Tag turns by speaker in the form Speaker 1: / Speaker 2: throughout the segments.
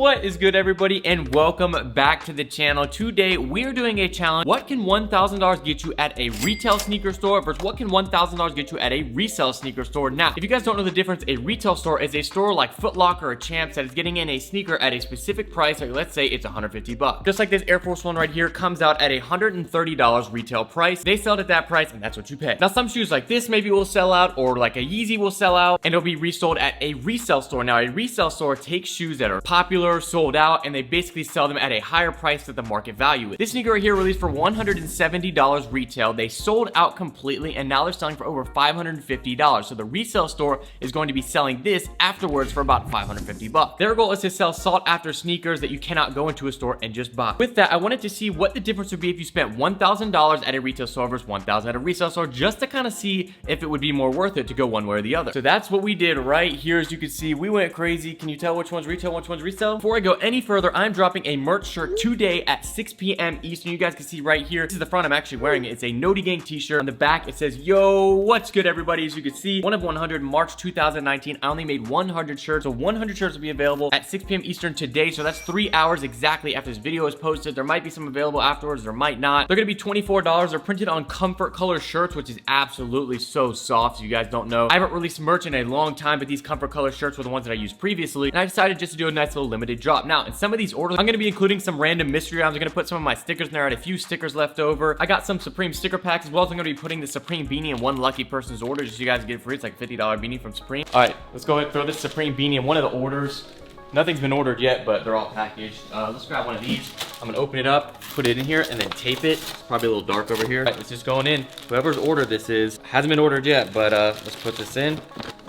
Speaker 1: What is good, everybody, and welcome back to the channel. Today we're doing a challenge. What can $1,000 get you at a retail sneaker store versus what can $1,000 get you at a resale sneaker store? Now, if you guys don't know the difference, a retail store is a store like Foot Locker or Champs that is getting in a sneaker at a specific price. Like, let's say it's 150 bucks. Just like this Air Force One right here comes out at a $130 retail price. They sell it at that price, and that's what you pay. Now, some shoes like this maybe will sell out, or like a YEEZY will sell out, and it'll be resold at a resale store. Now, a resale store takes shoes that are popular, sold out, and they basically sell them at a higher price than the market value is. This sneaker right here released for $170 retail. They sold out completely, and now they're selling for over $550. So the resale store is going to be selling this afterwards for about 550 bucks. Their goal is to sell sought after sneakers that you cannot go into a store and just buy. With that, I wanted to see what the difference would be if you spent $1,000 at a retail store versus $1,000 at a resale store, just to kind of see if it would be more worth it to go one way or the other. So that's what we did right here. As you can see, we went crazy. Can you tell which one's retail, which one's resale? Before I go any further, I'm dropping a merch shirt today at 6 p.m. Eastern. You guys can see right here. This is the front. I'm actually wearing it. It's a Noti Gang t-shirt. On the back, it says, yo, what's good, everybody? As you can see, one of 100, March 2019. I only made 100 shirts. So 100 shirts will be available at 6 p.m. Eastern today. So that's 3 hours exactly after this video is posted. There might be some available afterwards. There might not. They're going to be $24. They're printed on comfort color shirts, which is absolutely so soft. If you guys don't know, I haven't released merch in a long time, but these comfort color shirts were the ones that I used previously. And I decided just to do a nice little limited drop. Now, in some of these orders, I'm going to be including some random mystery items. I'm going to put some of my stickers in there. I had a few stickers left over. I got some Supreme sticker packs as well. So I'm going to be putting the Supreme beanie in one lucky person's order, just so you guys get it free. It's like a $50 beanie from Supreme. All right, let's go ahead and throw this Supreme beanie in one of the orders. Nothing's been ordered yet, but they're all packaged. Let's grab one of these. I'm gonna open it up, put it in here, and then tape it. It's probably a little dark over here. All right, it's just going in. Whoever's ordered this hasn't been ordered yet, but let's put this in.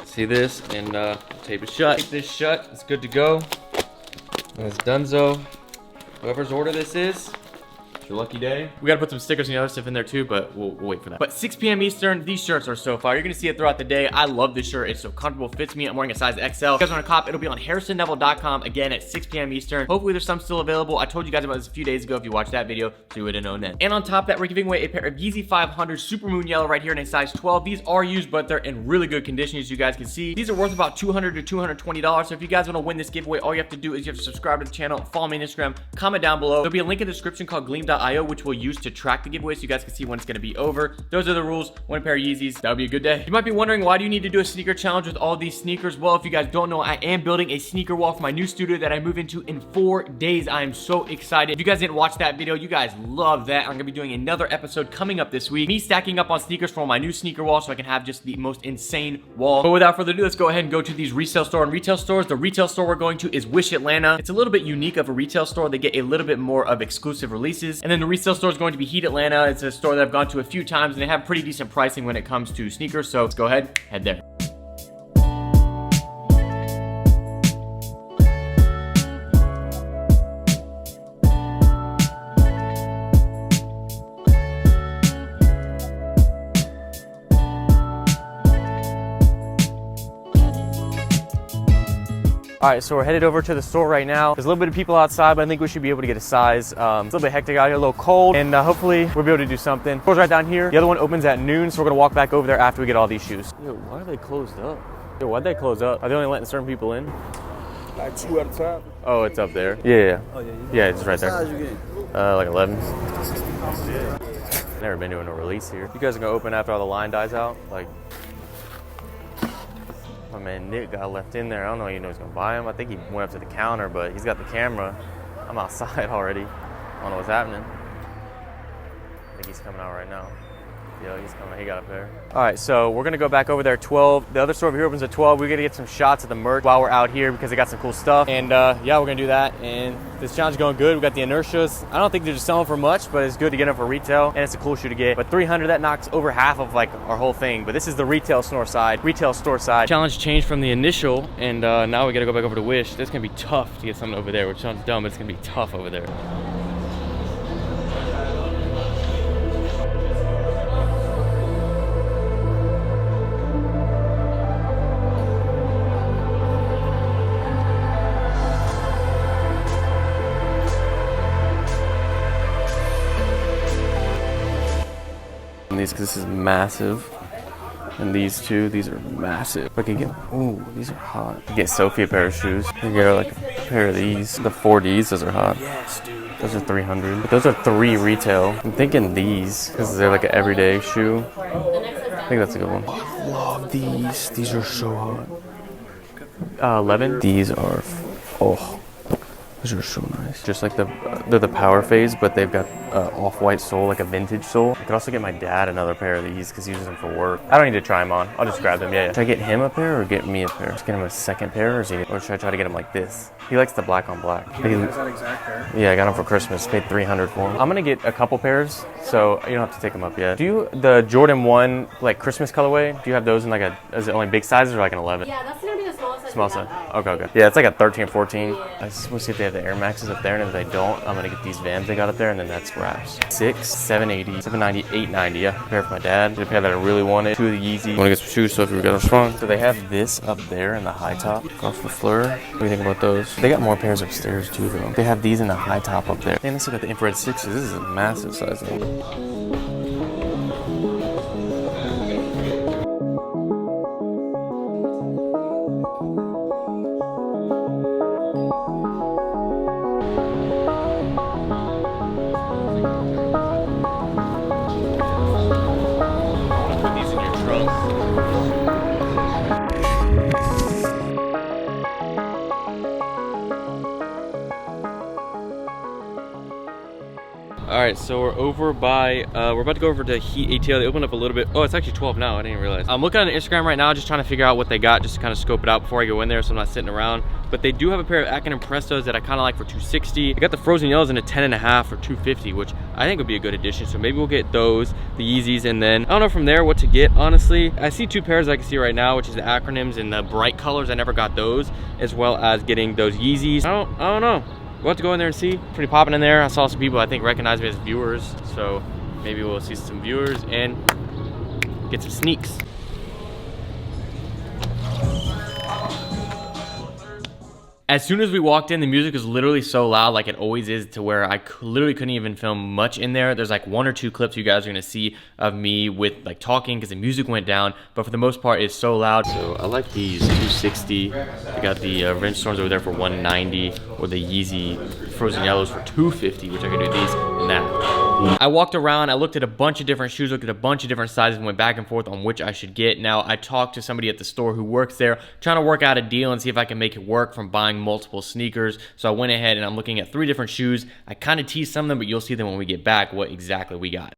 Speaker 1: See this, and tape it shut. Tape this shut, it's good to go. And it's donezo. Whoever's order this is, it's your lucky day. We gotta put some stickers and the other stuff in there too, but we'll wait for that. But 6 p.m. Eastern, these shirts are so fire. You're gonna see it throughout the day. I love this shirt. It's so comfortable, fits me. I'm wearing a size XL. If you guys wanna cop, it'll be on harrisonnevel.com again at 6 p.m. Eastern. Hopefully there's some still available. I told you guys about this a few days ago. If you watched that video, so you would have known then. And on top of that, we're giving away a pair of YEEZY 500 Supermoon Yellow right here in a size 12. These are used, but they're in really good condition, as you guys can see. These are worth about $200 to $220. So if you guys wanna win this giveaway, all you have to do is you have to subscribe to the channel, follow me on Instagram, comment down below. There'll be a link in the description called gleam.io, which we'll use to track the giveaway so you guys can see when it's going to be over. Those are the rules. One pair of Yeezys. That would be a good day. You might be wondering, why do you need to do a sneaker challenge with all these sneakers? Well, if you guys don't know, I am building a sneaker wall for my new studio that I move into in 4 days. I am so excited. If you guys didn't watch that video, you guys love that. I'm going to be doing another episode coming up this week. Me stacking up on sneakers for my new sneaker wall so I can have just the most insane wall. But without further ado, let's go ahead and go to these resale store and retail stores. The retail store we're going to is Wish Atlanta. It's a little bit unique of a retail store. They get a little bit more of exclusive releases. And then the resale store is going to be Heat Atlanta. It's a store that I've gone to a few times, and they have pretty decent pricing when it comes to sneakers. So let's go ahead, head there. All right, so we're headed over to the store right now. There's a little bit of people outside, but I think we should be able to get a size. It's a little bit hectic out here, a little cold, and hopefully we'll be able to do something. The store's right down here. The other one opens at noon, so we're gonna walk back over there after we get all these shoes. Yo, why are they closed up? Yo, why'd they close up? Are they only letting certain people in?
Speaker 2: Like 2 at a time.
Speaker 1: Oh, it's up there. Yeah.
Speaker 2: Oh, yeah.
Speaker 1: Yeah, it's right there.
Speaker 2: What size you getting?
Speaker 1: Like 11. Never been doing a release here. You guys are gonna open after all the line dies out? Like, my man Nick got left in there. I don't know, you know, he's gonna buy him. I think he went up to the counter, but he's got the camera. I'm outside already. I don't know what's happening. I think he's coming out right now. Yeah, he's coming. He got up there. All right, so we're gonna go back over there at 12. The other store over here opens at 12. We're gonna get some shots of the merch while we're out here because they got some cool stuff. And yeah, we're gonna do that. And this challenge is going good. We got the inertias. I don't think they're just selling for much, but it's good to get them for retail. And it's a cool shoe to get. But 300, that knocks over half of like our whole thing. But this is the retail store side. Challenge changed from the initial, and now we gotta go back over to Wish. This is gonna be tough to get something over there, which sounds dumb, but it's gonna be tough over there. These, because this is massive, and these two, these are massive. I could get, ooh, these are hot. I could get Sophie a pair of shoes. I could get her like pair of these. The 4Ds, those are hot.
Speaker 2: Yes, dude.
Speaker 1: Those are 300. But those are 3 retail. I'm thinking these, because they're like an everyday shoe. I think that's a good one.
Speaker 2: I love these. These are so hot.
Speaker 1: 11. These are, oh, these are so nice. Just like they're the Power Phase, but they've got off-white sole, like a vintage sole. I could also get my dad another pair of these because he uses them for work. I don't need to try them on. I'll just grab them. Yeah. Should I get him a pair or get me a pair? Just get him a second pair, or should I try to get him like this? He likes the black on black.
Speaker 2: Is that exact pair?
Speaker 1: Yeah, I got him for Christmas. Paid $300 for him. I'm gonna get a couple pairs, so you don't have to take them up yet. Do you the Jordan 1 like Christmas colorway? Do you have those in like is it only big sizes or like an 11?
Speaker 3: Yeah, that's gonna be the smallest size.
Speaker 1: Small size. Okay. Yeah, it's like a 13 or 14. I just want to see if they have the Air Maxes up there, and if they don't, I'm gonna get these Vans they got up there, and then that's wraps. 6, 780, 790, 890. Yeah, a pair for my dad. A pair that I really wanted. 2 of the YEEZY. Want to get some shoes, so if you got them strong. So they have this up there in the high top. Across the floor. What do you think about those? They got more pairs upstairs too, though. They have these in the high top up there. And they still got the infrared 6s. This is a massive size one. Alright, so we're over by, we're about to go over to Heat ATL. They opened up a little bit. Oh, it's actually 12 now. I didn't realize. I'm looking on Instagram right now, just trying to figure out what they got, just to kind of scope it out before I go in there so I'm not sitting around. But they do have a pair of Akin Prestos that I kind of like for $260. They got the frozen yellows in a 10.5 for $250, which I think would be a good addition. So maybe we'll get those, the Yeezys, and then I don't know from there what to get, honestly. I see 2 pairs I can see right now, which is the acronyms and the bright colors. I never got those, as well as getting those Yeezys. I don't know. We'll have to go in there and see. Pretty popping in there. I saw some people I think recognize me as viewers, so maybe we'll see some viewers and get some sneaks. As soon as we walked in, the music was literally so loud, like it always is, to where I literally couldn't even film much in there. There's like 1 or 2 clips you guys are gonna see of me with like talking because the music went down, but for the most part, it's so loud. So I like these, 260. I got the wrench storms over there for 190, or the Yeezy frozen yellows for 250, which I can do these and that. I walked around, I looked at a bunch of different shoes, looked at a bunch of different sizes, and went back and forth on which I should get. Now, I talked to somebody at the store who works there, trying to work out a deal and see if I can make it work from buying multiple sneakers. So I went ahead and I'm looking at 3 different shoes. I kind of teased some of them, but you'll see them when we get back what exactly we got.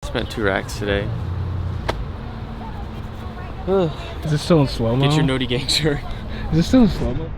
Speaker 1: Spent 2 racks today.
Speaker 2: Is this still in slow-mo?
Speaker 1: Get your Noti Gang shirt.
Speaker 2: Is this still in slow-mo?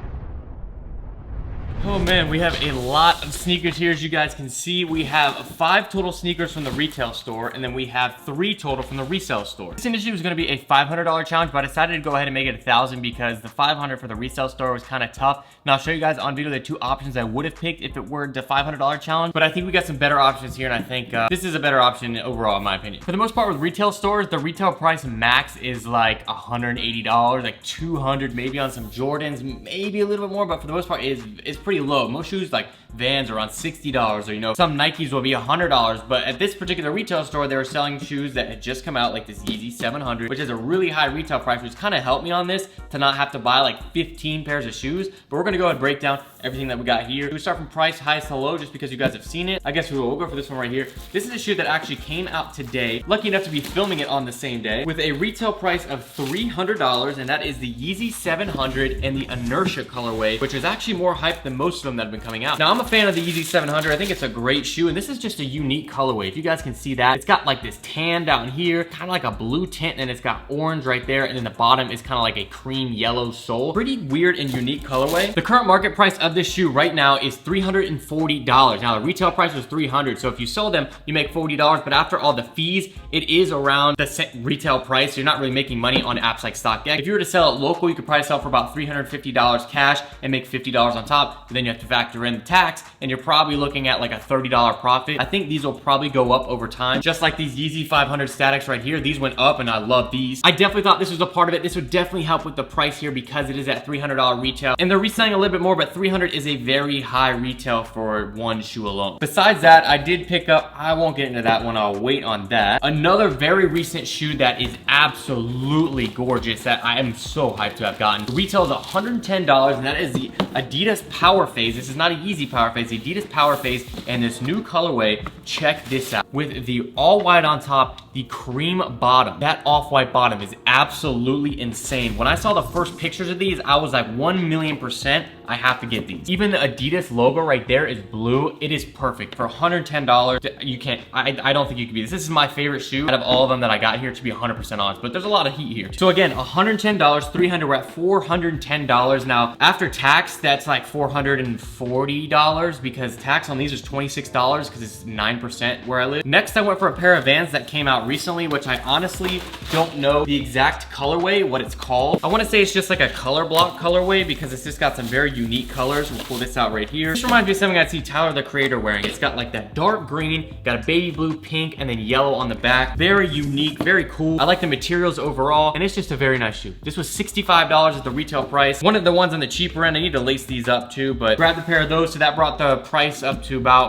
Speaker 1: Oh man, we have a lot of sneakers here. As you guys can see, we have 5 total sneakers from the retail store, and then we have 3 total from the resale store. This initially was gonna be a $500 challenge, but I decided to go ahead and make it 1,000 because the 500 for the resale store was kind of tough. And I'll show you guys on video the 2 options I would have picked if it were the $500 challenge, but I think we got some better options here, and I think this is a better option overall, in my opinion. For the most part with retail stores, the retail price max is like $180, like $200 maybe on some Jordans, maybe a little bit more, but for the most part, it's pretty low. Most shoes like Vans are around $60, or you know, some Nikes will be $100, but at this particular retail store, they were selling shoes that had just come out, like this YEEZY 700, which is a really high retail price, which kind of helped me on this to not have to buy like 15 pairs of shoes. But we're gonna go ahead and break down everything that we got here. We start from price highest to low, just because you guys have seen it. I guess we'll go for this one right here. This is a shoe that actually came out today. Lucky enough to be filming it on the same day, with a retail price of $300, and that is the YEEZY 700 and the Inertia colorway, which is actually more hype than most of them that have been coming out. Now, I'm a fan of the YEEZY 700. I think it's a great shoe, and this is just a unique colorway. If you guys can see that, it's got like this tan down here, kind of like a blue tint, and it's got orange right there, and then the bottom is kind of like a cream yellow sole. Pretty weird and unique colorway. The current market price of this shoe right now is $340. Now, the retail price was $300, so if you sold them, you make $40, but after all the fees, it is around the retail price. So you're not really making money on apps like StockX. If you were to sell it local, you could probably sell for about $350 cash and make $50 on top. but then you have to factor in the tax, and you're probably looking at like a $30 profit. I think these will probably go up over time. Just like these YEEZY 500 statics right here, these went up and I love these. I definitely thought this was a part of it. This would definitely help with the price here because it is at $300 retail, and they're reselling a little bit more, but 300 is a very high retail for one shoe alone. Besides that, I did pick up, I won't get into that one, I'll wait on that. Another very recent shoe that is absolutely gorgeous that I am so hyped to have gotten. The retail is $110, and that is the Adidas Power Phase. This is not a YEEZY Power Phase, the Adidas Power Phase, and this new colorway, check this out. With the all white on top, the cream bottom. That off-white bottom is absolutely insane. When I saw the first pictures of these, I was like 1,000,000% I have to get these. Even the Adidas logo right there is blue. It is perfect. For $110, you can't, I don't think you can beat this. This is my favorite shoe out of all of them that I got here, to be 100% honest, but there's a lot of heat here. So again, $110, 300, we're at $410. Now, after tax, that's like $440 because tax on these is $26 because it's 9% where I live. Next, I went for a pair of Vans that came out recently, which I honestly don't know the exact colorway, what it's called. I want to say it's just like a color block colorway because it's just got some very unique colors. We'll pull this out right here. This reminds me of something I see Tyler the Creator wearing. It's got like that dark green, got a baby blue, pink, and then yellow on the back. Very unique, very cool. I like the materials overall, and it's just a very nice shoe. This was $65 at the retail price. One of the ones on the cheaper end, I need to lace these up too, but grabbed a pair of those, so that brought the price up to about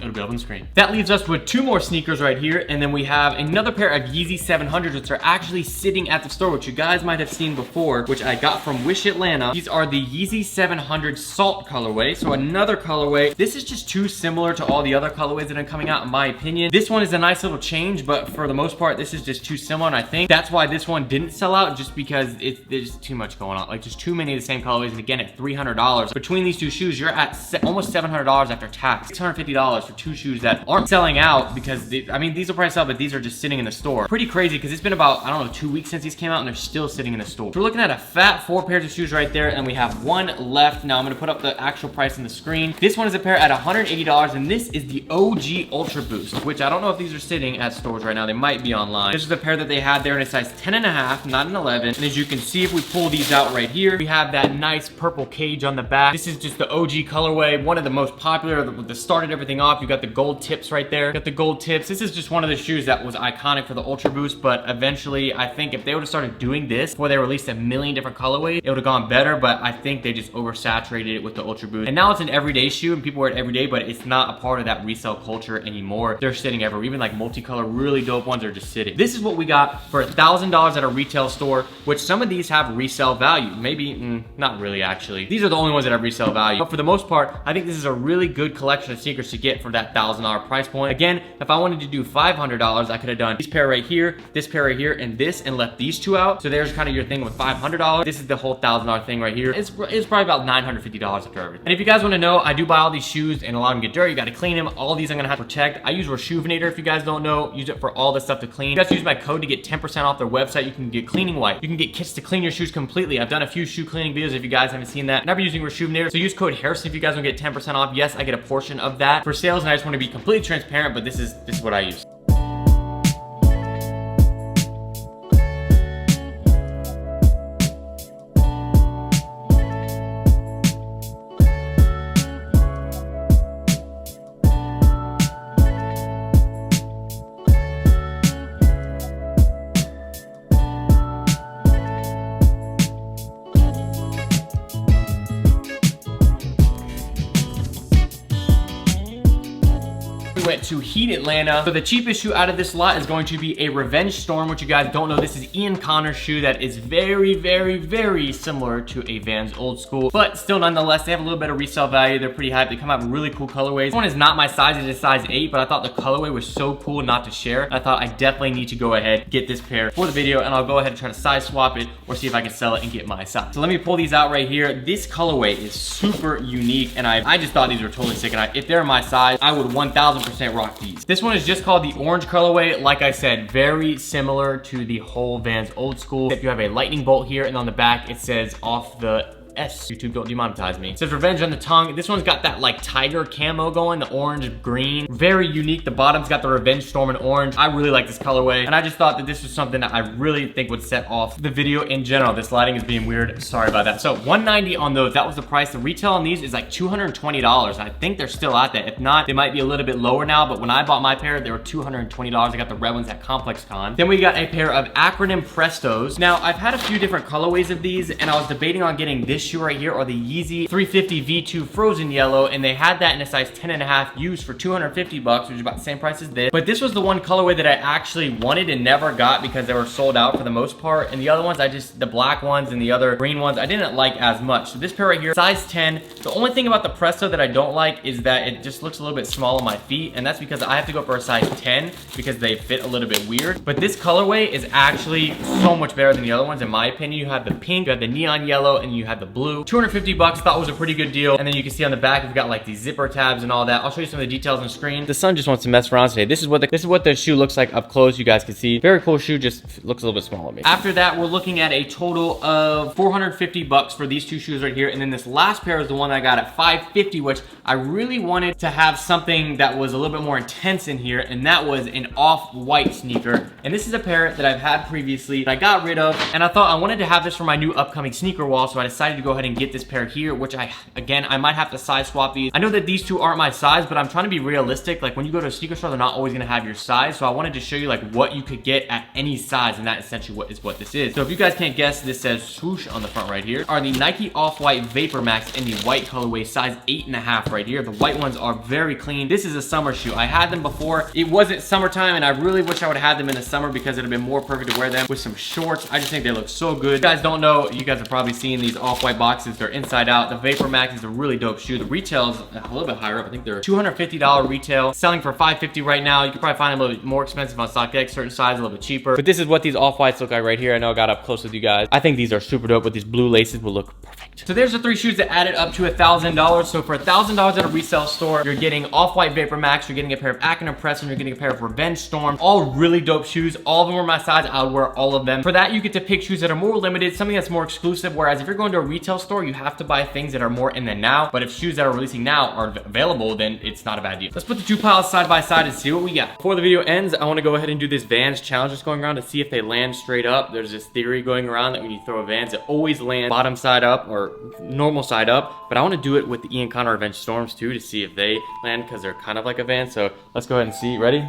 Speaker 1: it'll be up on the screen. That leaves us with two more sneakers right here, and then we have another pair of YEEZY 700s, which are actually sitting at the store, which you guys might have seen before, which I got from Wish Atlanta. These are the YEEZY 700 Salt colorway, so another colorway. This is just too similar to all the other colorways that are coming out, in my opinion. This one is a nice little change, but for the most part, this is just too similar, and I think that's why this one didn't sell out, just because there's too much going on. Like, just too many of the same colorways, and again, at $300. Between these two shoes, you're at almost $700 after tax. $650 for two shoes that aren't selling out because I mean, these will probably sell, but these are just sitting in the store. Pretty crazy because it's been about, I don't know, 2 weeks since these came out and they're still sitting in the store. So we're looking at a fat 4 pairs of shoes right there, and we have one left. Now I'm gonna put up the actual price on the screen. This one is a pair at $180, and this is the OG Ultra Boost, which I don't know if these are sitting at stores right now. They might be online. This is a pair that they had there in a size 10.5, not an 11. And as you can see, if we pull these out right here, we have that nice purple cage on the back. This is just the OG colorway, one of the most popular, that started everything off. You got the gold tips right there. Got the gold tips. This is just one of the shoes that was iconic for the Ultra Boost, but eventually I think if they would have started doing this before they released a million different colorways, it would have gone better, but I think they just oversaturated it with the Ultra Boost. And now it's an everyday shoe and people wear it every day, but it's not a part of that resale culture anymore. They're sitting everywhere. Even like multicolor, really dope ones are just sitting. This is what we got for $1,000 at a retail store, which some of these have resale value. Maybe, not really actually. These are the only ones that have resale value. But for the most part, I think this is a really good collection of sneakers to get for that $1,000 price point. Again, if I wanted to do $500, I could have done this pair right here, this pair right here, and this, and left these two out. So there's kind of your thing with $500. This is the whole $1,000 thing right here. It's probably about $950 after everything. And if you guys want to know, I do buy all these shoes, and a lot of them get dirty. You got to clean them. All these I'm gonna have to protect. I use Rejuvenator. If you guys don't know, use it for all this stuff to clean. You guys use my code to get 10% off their website. You can get cleaning wipe. You can get kits to clean your shoes completely. I've done a few shoe cleaning videos if you guys haven't seen that. And I've been using Rejuvenator. So use code Harrison if you guys want to get 10% off. Yes, I get a portion of that for sales, and I just want to be completely transparent, but this is what I use. Went to Heat Atlanta. So the cheapest shoe out of this lot is going to be a Revenge Storm, which you guys don't know, this is Ian Connor's shoe that is very, very, very similar to a Vans Old School, but still nonetheless, they have a little bit of resale value. They're pretty hype. They come out in really cool colorways. This one is not my size, it is size 8, but I thought the colorway was so cool not to share. I thought I definitely need to go ahead, get this pair for the video, and I'll go ahead and try to size swap it or see if I can sell it and get my size. So let me pull these out right here. This colorway is super unique, and I just thought these were totally sick, and if they're my size, I would 1000% rock these. This one is just called the orange colorway. Like I said, very similar to the whole Vans Old School. If you have a lightning bolt here, and on the back it says off the S. YouTube, don't demonetize me. It says Revenge on the tongue. This one's got that like tiger camo going, the orange, green. Very unique. The bottom's got the Revenge Storm in orange. I really like this colorway, and I just thought that this was something that I really think would set off the video in general. This lighting is being weird. Sorry about that. So $190 on those. That was the price. The retail on these is like $220. I think they're still at that. If not, they might be a little bit lower now, but when I bought my pair, they were $220. I got the red ones at ComplexCon. Then we got a pair of Acronym Prestos. Now, I've had a few different colorways of these, and I was debating on getting this shoe right here or the YEEZY 350 V2 Frozen Yellow, and they had that in a size 10.5 used for $250, which is about the same price as this. But this was the one colorway that I actually wanted and never got because they were sold out for the most part. And the other ones, the black ones and the other green ones, I didn't like as much. So this pair right here, size 10. The only thing about the Presto that I don't like is that it just looks a little bit small on my feet, and that's because I have to go for a size 10 because they fit a little bit weird. But this colorway is actually so much better than the other ones in my opinion. You have the pink, you have the neon yellow, and you have the blue. $250, thought was a pretty good deal. And then you can see on the back, we've got like these zipper tabs and all that. I'll show you some of the details on the screen. The sun just wants to mess around today. This is what the shoe looks like up close. You guys can see. Very cool shoe, just looks a little bit small on me. After that, we're looking at a total of $450 for these two shoes right here. And then this last pair is the one I got at $550, which I really wanted to have something that was a little bit more intense in here, and that was an off-white sneaker. And this is a pair that I've had previously that I got rid of, and I thought I wanted to have this for my new upcoming sneaker wall, so I decided to go ahead and get this pair here, which I might have to size swap these. I know that these two aren't my size, but I'm trying to be realistic. Like when you go to a sneaker store, they're not always gonna have your size, so I wanted to show you like what you could get at any size, and that essentially what this is. So if you guys can't guess, this says swoosh on the front right here, are the Nike Off-White Vapor Max in the white colorway, size 8.5 right here. The white ones are very clean. This is a summer shoe. I had them before. It wasn't summertime, and I really wish I would have had them in the summer because it would have been more perfect to wear them with some shorts. I just think they look so good. If you guys don't know, you guys have probably seen these Off-White boxes. They're inside out. The Vapor Max is a really dope shoe. The retail is a little bit higher up. I think they're $250 retail, selling for $550 right now. You can probably find them a little bit more expensive on StockX, certain size, a little bit cheaper. But this is what these Off-Whites look like right here. I know I got up close with you guys. I think these are super dope with these blue laces. Will look perfect. So there's the three shoes that added up to $1,000. So for $1,000 at a resale store, you're getting Off-White Vapor Max, you're getting a pair of Acronym Press, and you're getting a pair of Revenge Storm. All really dope shoes. All of them were my size. I would wear all of them. For that, you get to pick shoes that are more limited, something that's more exclusive. Whereas if you're going to a retail store, you have to buy things that are more in the now. But if shoes that are releasing now are available, then it's not a bad deal. Let's put the two piles side by side and see what we got. Before the video ends, I want to go ahead and do this Vans challenge that's going around to see if they land straight up. There's this theory going around that when you throw a Vans, it always lands bottom side up or normal side up. But I want to do it with the Ian Connor Revenge Storms too to see if they land because they're kind of like a Van. So let's go ahead and see. Ready?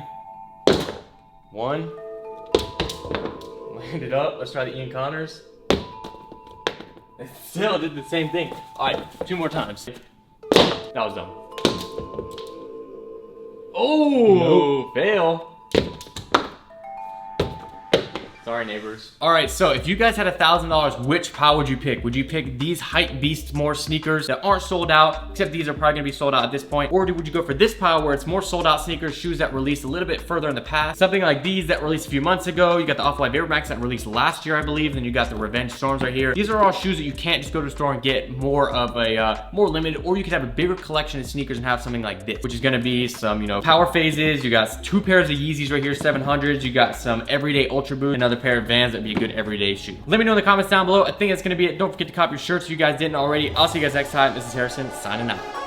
Speaker 1: One. Land it up. Let's try the Ian Connors. It still did the same thing. All right, two more times. That was dumb. Oh, nope. Fail. Sorry, neighbors. All right, so if you guys had $1,000, which pile would you pick? Would you pick these Hype Beast more sneakers that aren't sold out, except these are probably gonna be sold out at this point? Or would you go for this pile where it's more sold out sneakers, shoes that released a little bit further in the past? Something like these that released a few months ago. You got the Off-White Vapor Max that released last year, I believe. Then you got the Revenge Storms right here. These are all shoes that you can't just go to the store and get more of a, more limited, or you could have a bigger collection of sneakers and have something like this, which is gonna be some, you know, Power Phases. You got two pairs of Yeezys right here, 700s. You got some Everyday Ultra Boost, another pair of Vans that'd be a good everyday shoe. Let me know in the comments down below. I think that's gonna be it. Don't forget to cop your shirts if you guys didn't already. I'll see you guys next time. This is Harrison signing out.